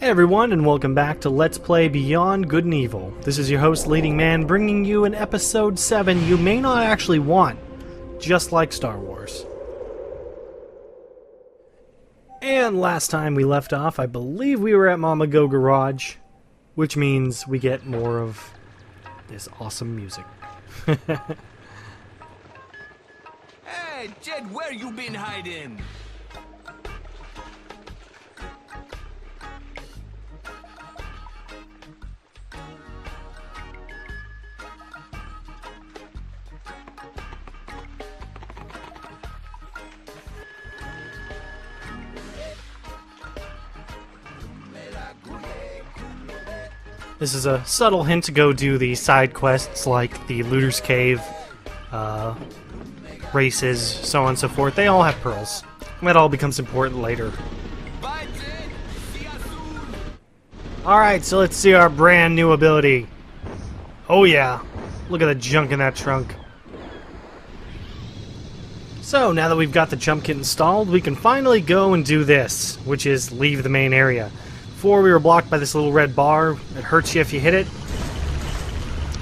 Hey everyone, and welcome back to Let's Play Beyond Good and Evil. This is your host, Leading Man, bringing you an Episode 7 you may not actually want, just like Star Wars. And last time we left off, I believe we were at Mama Go Garage, which means we get more of this awesome music. Hey, Jed, where you been hiding? This is a subtle hint to go do the side quests like the Looter's Cave, races, so on and so forth. They all have pearls. That all becomes important later. Bye, Jed. See ya soon. Alright, so let's see our brand new ability. Oh yeah, look at the junk in that trunk. So, now that we've got the jump kit installed, we can finally go and do this, which is leave the main area. Before we were blocked by this little red bar. It hurts you if you hit it.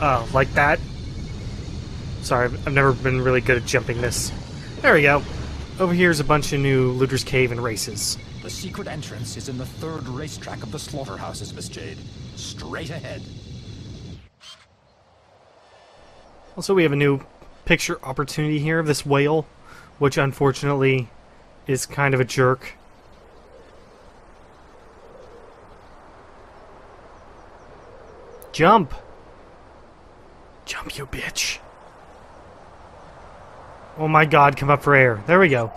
Oh, like that. Sorry, I've never been really good at jumping this. There we go. Over here's a bunch of new Looter's Cave and races. The secret entrance is in the third racetrack of the Slaughterhouses, Miss Jade. Straight ahead. Also, we have a new picture opportunity here of this whale, which unfortunately is kind of a jerk. Jump! Jump, you bitch. Oh my god, come up for air. There we go.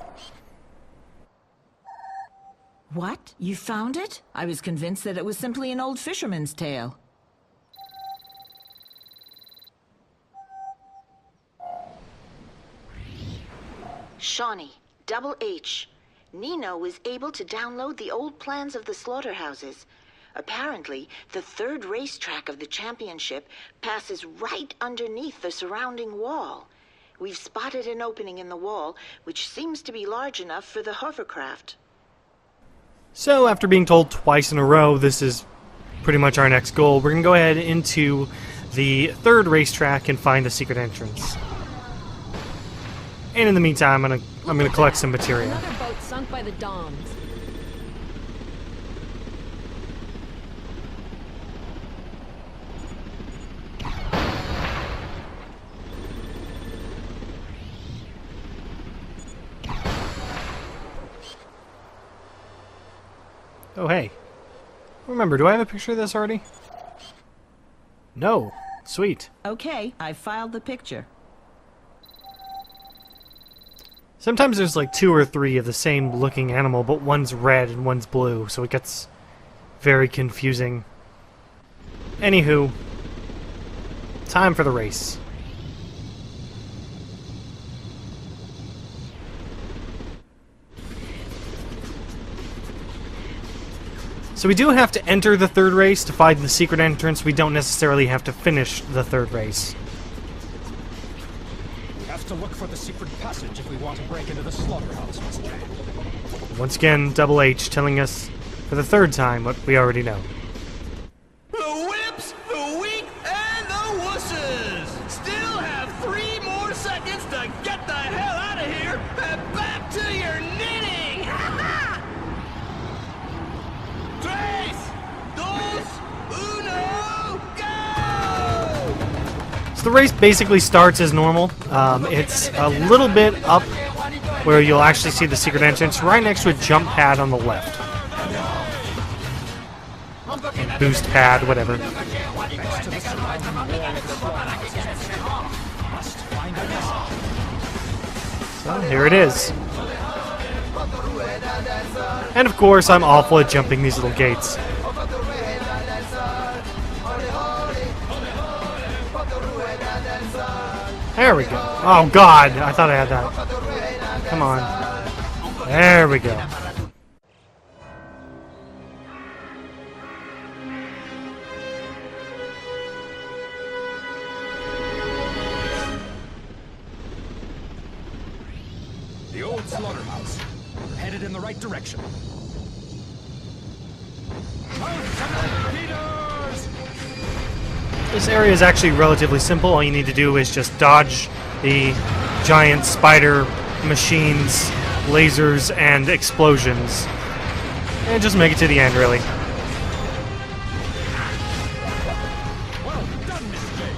What? You found it? I was convinced that it was simply an old fisherman's tale. Shawnee, Double H. Nino was able to download the old plans of the slaughterhouses. Apparently, the third racetrack of the championship passes right underneath the surrounding wall. We've spotted an opening in the wall, which seems to be large enough for the hovercraft. So, after being told twice in a row this is pretty much our next goal, we're going to go ahead into the third racetrack and find the secret entrance. And in the meantime, I'm gonna collect some materia. Another boat sunk by the Doms. Oh, hey. Remember, do I have a picture of this already? No. Sweet. Okay, I filed the picture. Sometimes there's like 2 or 3 of the same looking animal, but one's red and one's blue, so it gets very confusing. Anywho, time for the race. So we do have to enter the third race to find the secret entrance. We don't necessarily have to finish the third race. We have to look for the secret passage if we want to break into the slaughterhouse, Miss Jade. Once again, Double H telling us for the third time what we already know. The whips, the weak, and the wusses still have 3 more seconds to get the hell out of here and back to your knitting. Tres, dos, uno, go! So the race basically starts as normal. It's a little bit up where you'll actually see the secret entrance right next to a jump pad on the left. Boost pad, whatever. Next to the surrounding wall of the slaughterhouse. Must find a message. So here it is. And of course, I'm awful at jumping these little gates. There we go. Oh god, I thought I had that. Come on. There we go. The old slaughterhouse. Headed in the right direction. This area is actually relatively simple. All you need to do is just dodge the giant spider machines, lasers, and explosions. And just make it to the end, really. Well done, Miss J.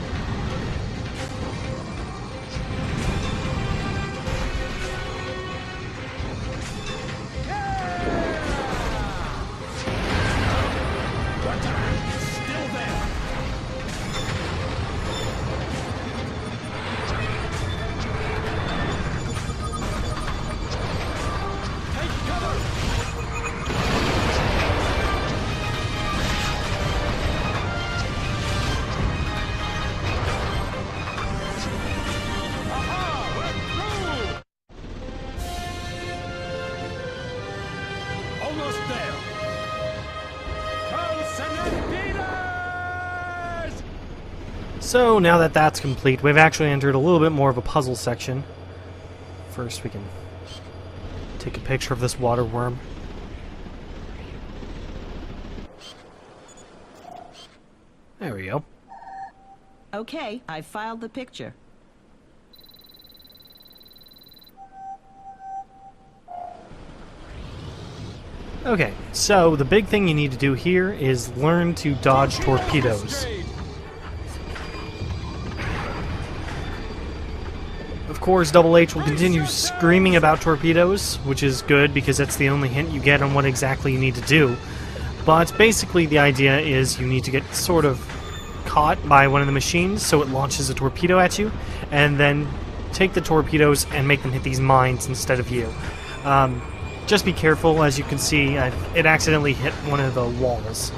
Still there. Take cover. Aha! We're through. Almost there. So now that that's complete, we've actually entered a little bit more of a puzzle section. First, we can take a picture of this water worm. There we go. Okay, I filed the picture. Okay, so the big thing you need to do here is learn to dodge torpedoes. Of course, Double H will continue screaming about torpedoes, which is good because that's the only hint you get on what exactly you need to do. But basically the idea is you need to get sort of caught by one of the machines so it launches a torpedo at you, and then take the torpedoes and make them hit these mines instead of you. Just be careful. As you can see, it accidentally hit one of the walls.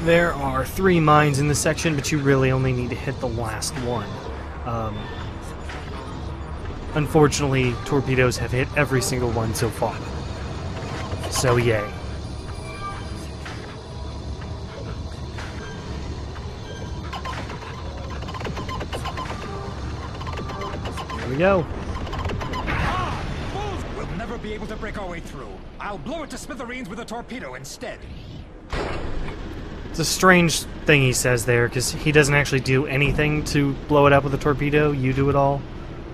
There are 3 mines in this section, but you really only need to hit the last one. Unfortunately, torpedoes have hit every single one so far. So yay. Here we go. We'll never be able to break our way through. I'll blow it to smithereens with a torpedo instead. It's a strange thing he says there, because he doesn't actually do anything to blow it up with a torpedo. You do it all.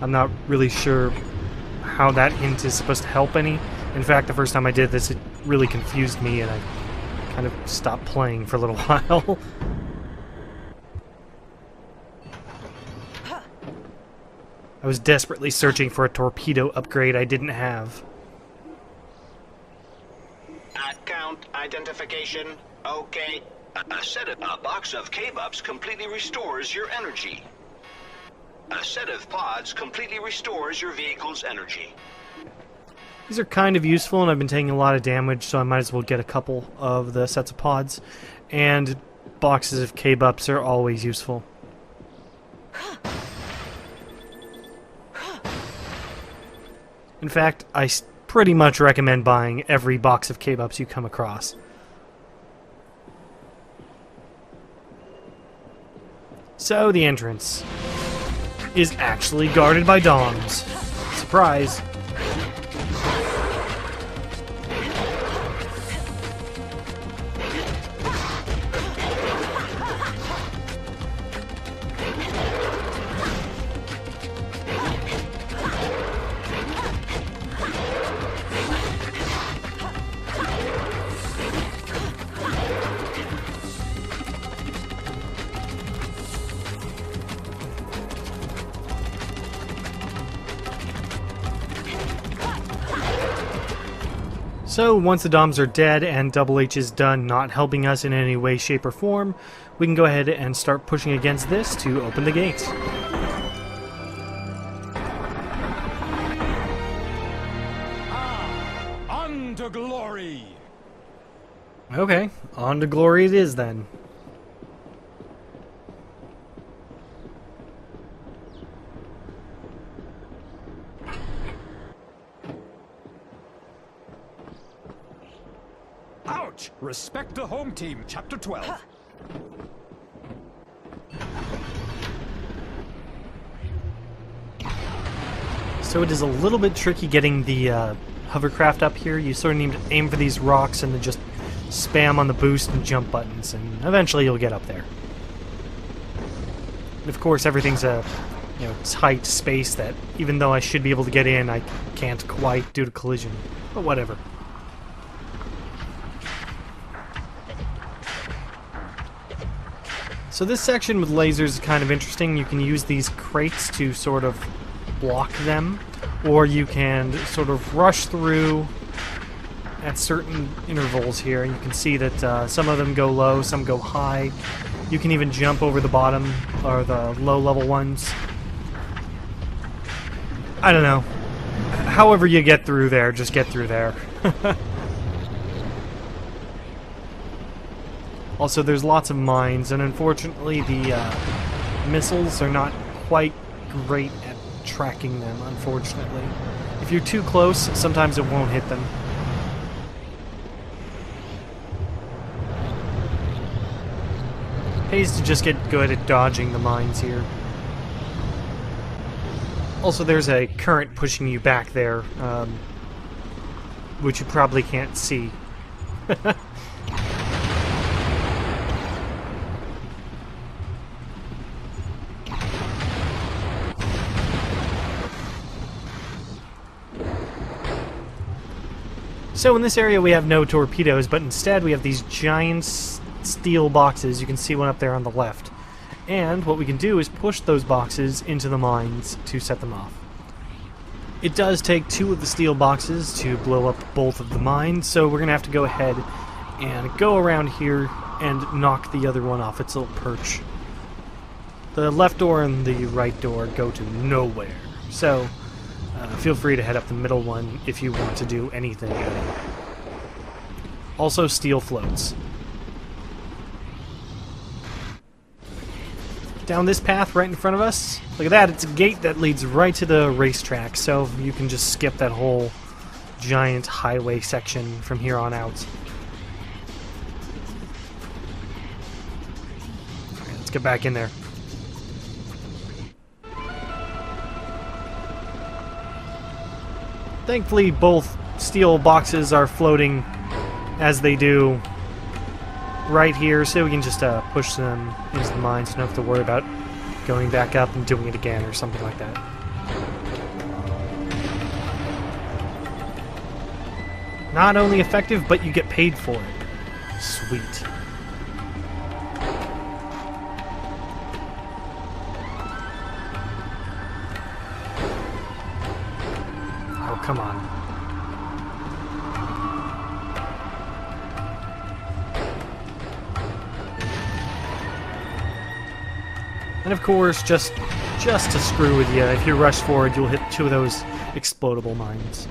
I'm not really sure how that hint is supposed to help any. In fact, the first time I did this, it really confused me, and I kind of stopped playing for a little while. I was desperately searching for a torpedo upgrade I didn't have. Account identification. Okay. A box of K-Bups completely restores your energy. A set of pods completely restores your vehicle's energy. These are kind of useful, and I've been taking a lot of damage, so I might as well get a couple of the sets of pods. And boxes of K-Bups are always useful. In fact, I pretty much recommend buying every box of K-Bups you come across. So, the entrance is actually guarded by Doms. Surprise. So, once the Doms are dead and Double H is done not helping us in any way, shape, or form, we can go ahead and start pushing against this to open the gates. On to glory! Okay, on to glory it is then. Ouch! Respect the home team, Chapter 12. So it is a little bit tricky getting the hovercraft up here. You sort of need to aim for these rocks and then just spam on the boost and jump buttons, and eventually you'll get up there. And of course, everything's a tight space that, even though I should be able to get in, I can't quite due to collision. But whatever. So this section with lasers is kind of interesting. You can use these crates to sort of block them, or you can sort of rush through at certain intervals here. You can see that some of them go low, some go high. You can even jump over the bottom, or the low-level ones. I don't know. However you get through there, just get through there. Also, there's lots of mines, and unfortunately the missiles are not quite great at tracking them, unfortunately. If you're too close, sometimes it won't hit them. Pays to just get good at dodging the mines here. Also, there's a current pushing you back there, which you probably can't see. So in this area we have no torpedoes, but instead we have these giant steel boxes. You can see one up there on the left. And what we can do is push those boxes into the mines to set them off. It does take 2 of the steel boxes to blow up both of the mines, so we're going to have to go ahead and go around here and knock the other one off its little perch. The left door and the right door go to nowhere, so feel free to head up the middle one if you want to do anything. Also, steel floats. Down this path right in front of us, look at that, it's a gate that leads right to the racetrack, so you can just skip that whole giant highway section from here on out. Alright, let's get back in there. Thankfully, both steel boxes are floating as they do right here, so we can just push them into the mines. Don't have to worry about going back up and doing it again or something like that. Not only effective, but you get paid for it. Sweet. Oh, come on. And of course, just to screw with you, if you rush forward, you'll hit 2 of those explodable mines.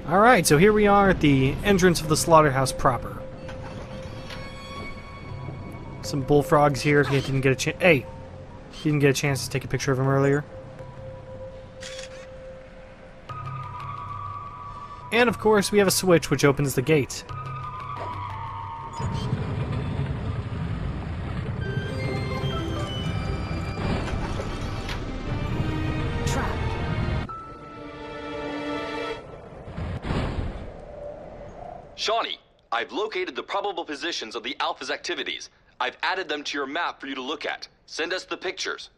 Alright, so here we are at the entrance of the Slaughterhouse proper. Some bullfrogs here if you didn't get a chance. Hey! You didn't get a chance to take a picture of them earlier. And of course, we have a switch which opens the gate. Shawnee, I've located the probable positions of the Alpha's activities. I've added them to your map for you to look at. Send us the pictures.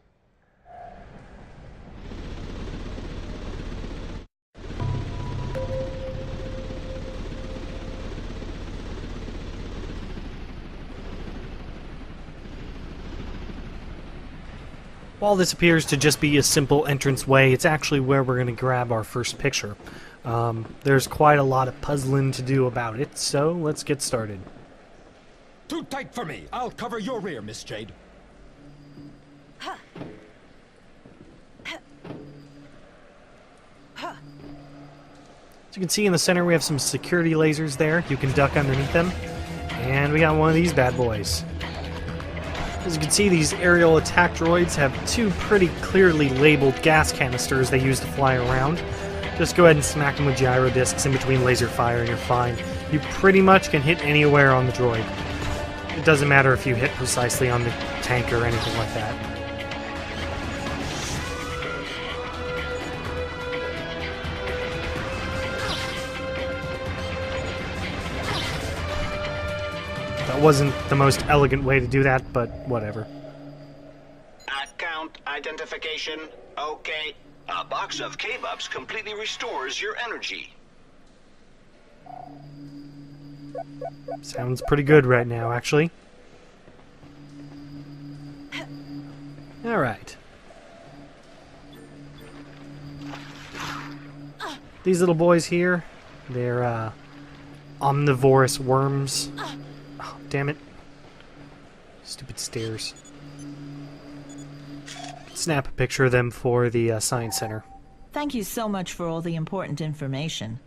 While this appears to just be a simple entranceway, it's actually where we're going to grab our first picture. There's quite a lot of puzzling to do about it, so let's get started. Too tight for me. I'll cover your rear, Miss Jade. As you can see in the center, we have some security lasers there. You can duck underneath them. And we got one of these bad boys. As you can see, these aerial attack droids have 2 pretty clearly labeled gas canisters they use to fly around. Just go ahead and smack them with gyro discs in between laser fire and you're fine. You pretty much can hit anywhere on the droid. It doesn't matter if you hit precisely on the tank or anything like that. That wasn't the most elegant way to do that, but whatever. Account identification. Okay. A box of K-Bups completely restores your energy. Sounds pretty good right now, actually. Alright. These little boys here, they're omnivorous worms. Oh, damn it. Stupid stairs. Snap a picture of them for the Science Center. Thank you so much for all the important information.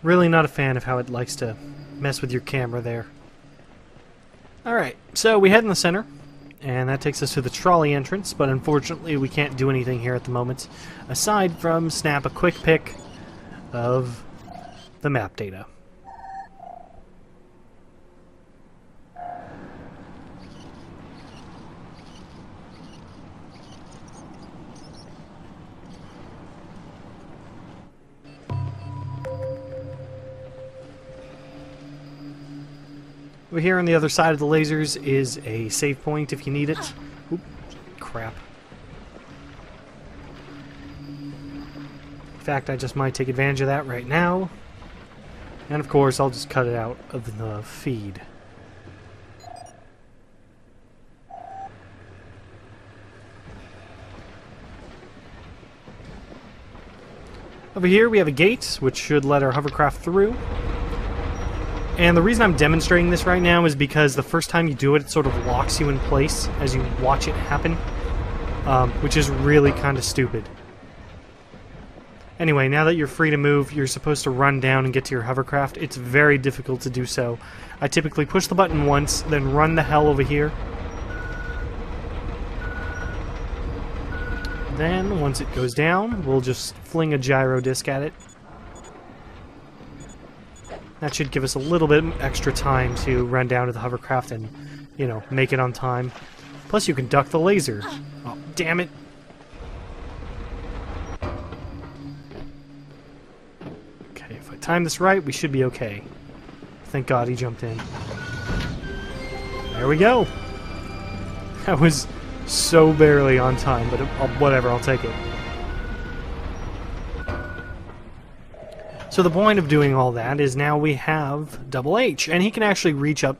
Really not a fan of how it likes to mess with your camera there. Alright, so we head in the center, and that takes us to the trolley entrance, but unfortunately we can't do anything here at the moment, aside from snap a quick pic of the map data. Over here on the other side of the lasers is a save point if you need it. Oop, crap. In fact, I just might take advantage of that right now. And of course, I'll just cut it out of the feed. Over here we have a gate, which should let our hovercraft through. And the reason I'm demonstrating this right now is because the first time you do it, it sort of locks you in place as you watch it happen, which is really kind of stupid. Anyway, now that you're free to move, you're supposed to run down and get to your hovercraft. It's very difficult to do so. I typically push the button once, then run the hell over here. Then, once it goes down, we'll just fling a gyro disc at it. That should give us a little bit extra time to run down to the hovercraft and, you know, make it on time. Plus you can duck the laser. Oh, damn it. Okay, if I time this right, we should be okay. Thank God he jumped in. There we go. That was so barely on time, but whatever, I'll take it. So the point of doing all that is now we have Double H, and he can actually reach up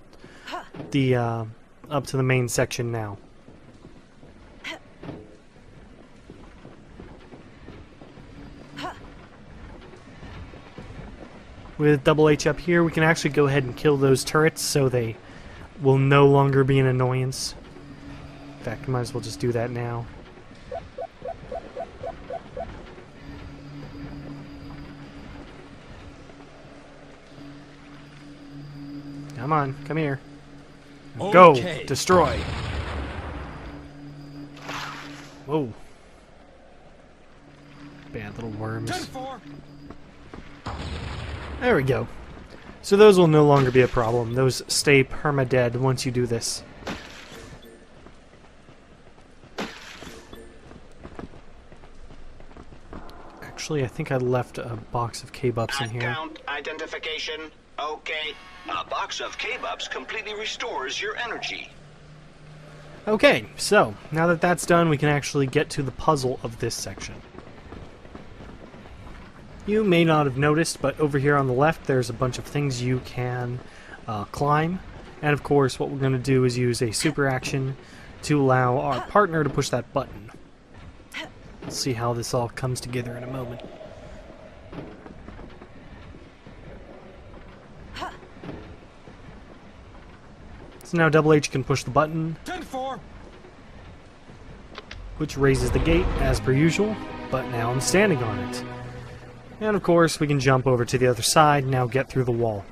the up to the main section now. With Double H up here, we can actually go ahead and kill those turrets so they will no longer be an annoyance. In fact, we might as well just do that now. Come on, come here. Okay. Go! Destroy! Whoa. Bad little worms. 10-4. There we go. So those will no longer be a problem. Those stay perma-dead once you do this. Actually, I think I left a box of K-Bups in here. Account identification. Okay. A box of K-Bups completely restores your energy. Okay, so now that that's done, we can actually get to the puzzle of this section. You may not have noticed, but over here on the left there's a bunch of things you can climb. And of course what we're going to do is use a super action to allow our partner to push that button. We'll see how this all comes together in a moment. So now Double H can push the button, 10-4. which raises the gate as per usual, but now I'm standing on it. And of course we can jump over to the other side and now get through the wall.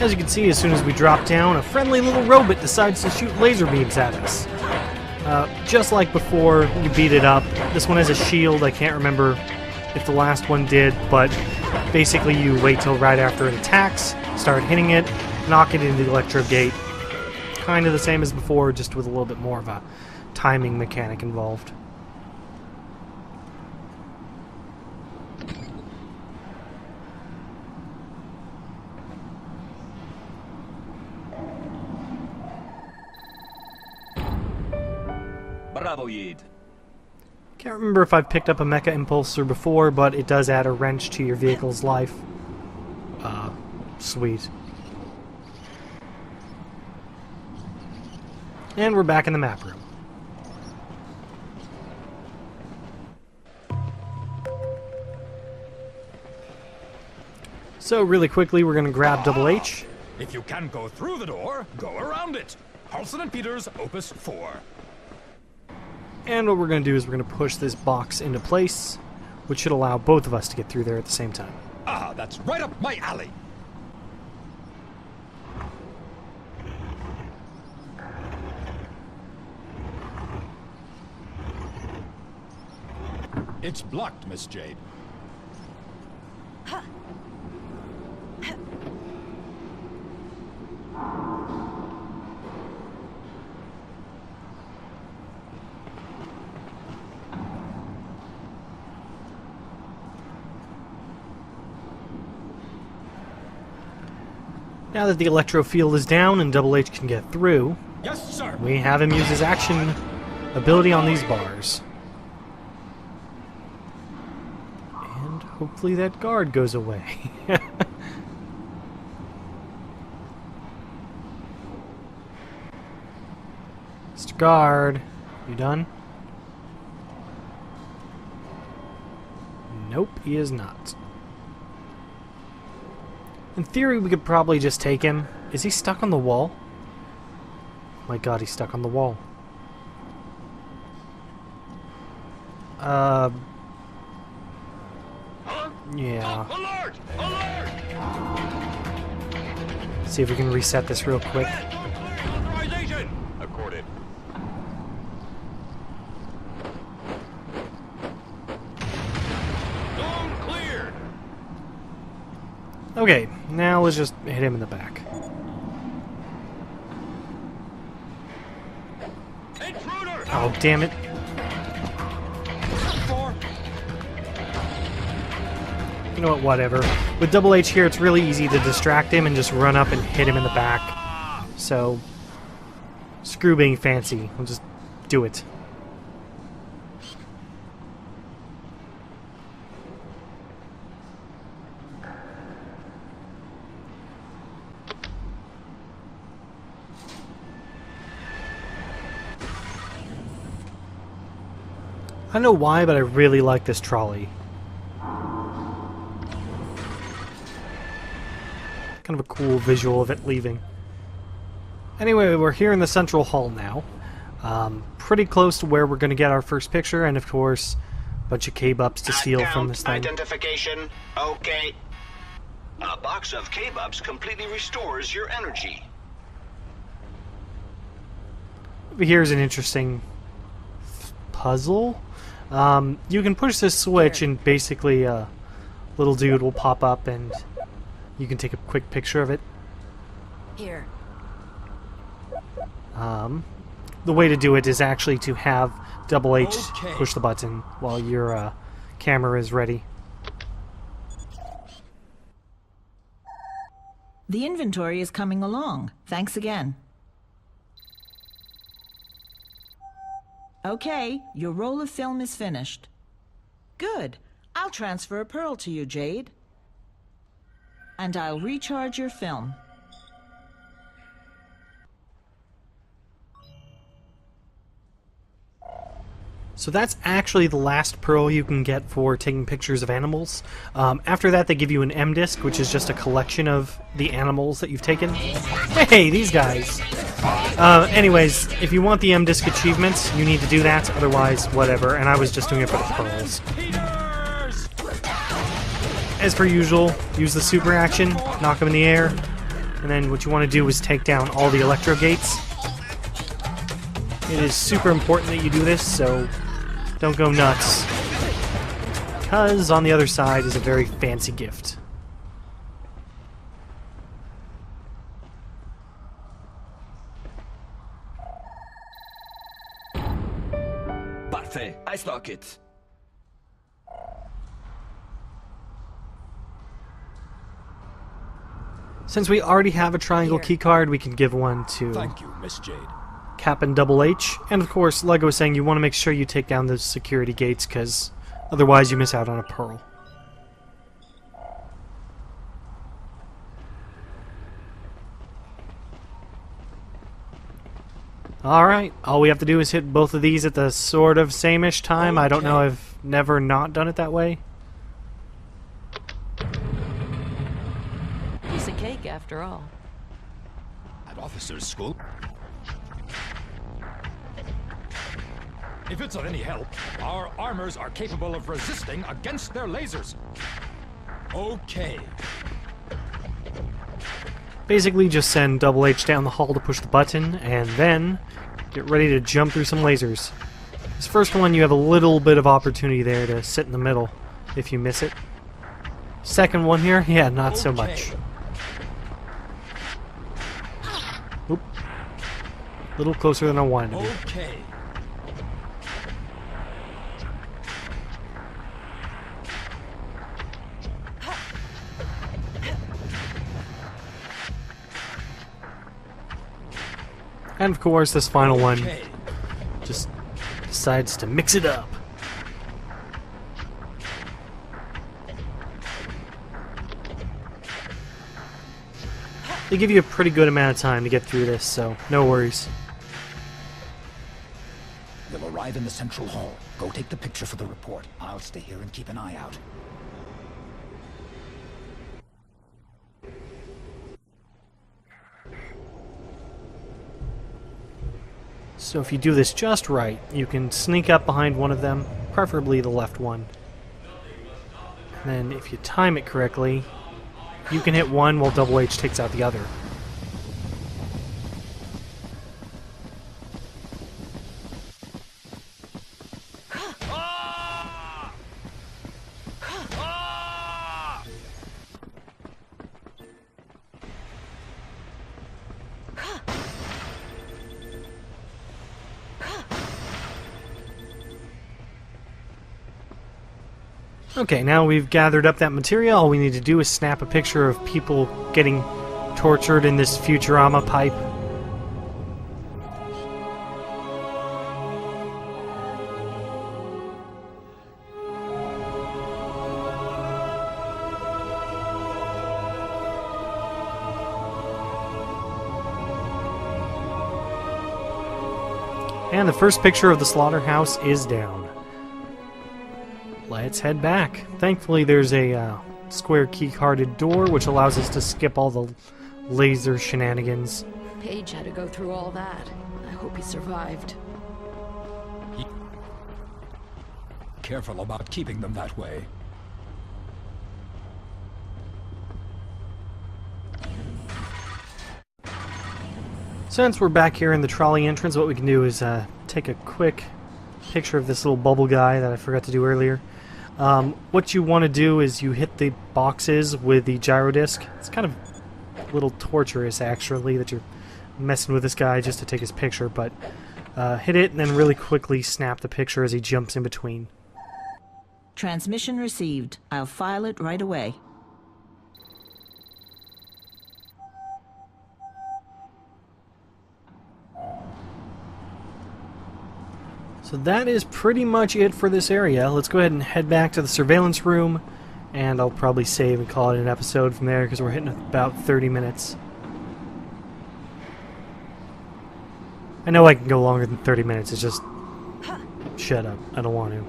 As you can see, as soon as we drop down, a friendly little robot decides to shoot laser beams at us. Just like before, you beat it up. This one has a shield. I can't remember if the last one did, but basically you wait till right after it attacks, start hitting it, knock it into the electro gate. Kind of the same as before, just with a little bit more of a timing mechanic involved. Bravo, Yid. Can't remember if I've picked up a Mecha Impulsor before, but it does add a wrench to your vehicle's life. Sweet. And we're back in the map room. So really quickly, we're going to grab Double H. If you can't go through the door, go around it. Paulson and Peters, Opus 4. And what we're going to do is we're going to push this box into place, which should allow both of us to get through there at the same time. Ah, that's right up my alley. It's blocked, Miss Jade. Now that the electro field is down and Double H can get through, Yes, sir. we have him use his action ability on these bars. And hopefully that guard goes away. Mr. Guard, you done? Nope, he is not. In theory, we could probably just take him. Is he stuck on the wall? My god, he's stuck on the wall. Yeah. Alert! Alert! See if we can reset this real quick. Authorization! Accorded. Zone cleared! Okay, now let's just hit him in the back. Intruder! Oh, damn it. You know what, whatever. With Double H here, it's really easy to distract him and just run up and hit him in the back. So, screw being fancy. We'll just do it. I don't know why, but I really like this trolley. Kind of a cool visual of it leaving. Anyway, we're here in the central hall now. Pretty close to where we're going to get our first picture, and of course, a bunch of K-Bups to steal from this thing. Identification. Okay. A box of K-Bups completely restores your energy. Here's an interesting puzzle. You can push this switch and basically a little dude will pop up and you can take a quick picture of it. Here. The way to do it is actually to have Double H Okay. push the button while your camera is ready. The inventory is coming along. Thanks again. Okay, your roll of film is finished. Good. I'll transfer a pearl to you, Jade. And I'll recharge your film. So that's actually the last pearl you can get for taking pictures of animals. After that, they give you an M disc, which is just a collection of the animals that you've taken. Hey, these guys! Anyways, if you want the M disc achievements, you need to do that. Otherwise, whatever. And I was just doing it for the pearls. As per usual, use the super action, knock them in the air, And then what you want to do is take down all the electro gates. It is super important that you do this, so don't go nuts. Because on the other side is a very fancy gift. Parfait, I lock it. Since we already have a triangle keycard, we can give one to Thank you, Miss Jade. Cap and Double H. And of course, Lego was saying you want to make sure you take down those security gates, because otherwise you miss out on a pearl. Alright, all we have to do is hit both of these at the sort of same-ish time. I don't know, I've never not done it that way. Piece of cake, after all. At officer's school. If it's of any help, our armors are capable of resisting against their lasers. Okay. Basically, just send Double H down the hall to push the button, and then get ready to jump through some lasers. This first one, you have a little bit of opportunity there to sit in the middle if you miss it. Second one here, yeah, not so much. Oop. A little closer than I wanted to be. Okay. And of course, this final one just decides to mix it up. They give you a pretty good amount of time to get through this, so no worries. They'll arrive in the central hall. Go take the picture for the report. I'll stay here and keep an eye out. So if you do this just right, you can sneak up behind one of them, preferably the left one. And then if you time it correctly, you can hit one while Double H takes out the other. Okay, now we've gathered up that material, all we need to do is snap a picture of people getting tortured in this Futurama pipe. And the first picture of the slaughterhouse is down. Let's head back. Thankfully there's a square key-carded door which allows us to skip all the laser shenanigans. Paige had to go through all that. I hope he survived. Careful about keeping them that way. Since we're back here in the trolley entrance, what we can do is take a quick picture of this little bubble guy that I forgot to do earlier. What you want to do is you hit the boxes with the gyro disc. It's kind of a little torturous, actually, that you're messing with this guy just to take his picture, but hit it and then really quickly snap the picture as he jumps in between. Transmission received. I'll file it right away. So that is pretty much it for this area. Let's go ahead and head back to the surveillance room, and I'll probably save and call it an episode from there because we're hitting about 30 minutes. I know I can go longer than 30 minutes, it's just... Shut up, I don't want to.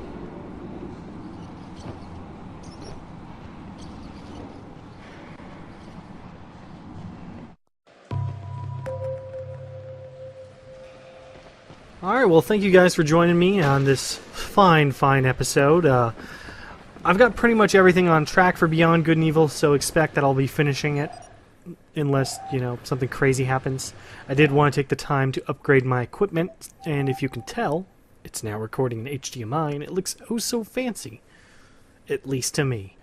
Alright, well thank you guys for joining me on this fine episode. I've got pretty much everything on track for Beyond Good and Evil, so expect that I'll be finishing it unless, you know, something crazy happens. I did want to take the time to upgrade my equipment, and if you can tell, it's now recording in HDMI, and it looks oh so fancy. At least to me.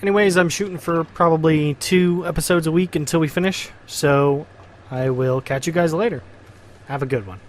Anyways, I'm shooting for probably 2 episodes a week until we finish, so I will catch you guys later. Have a good one.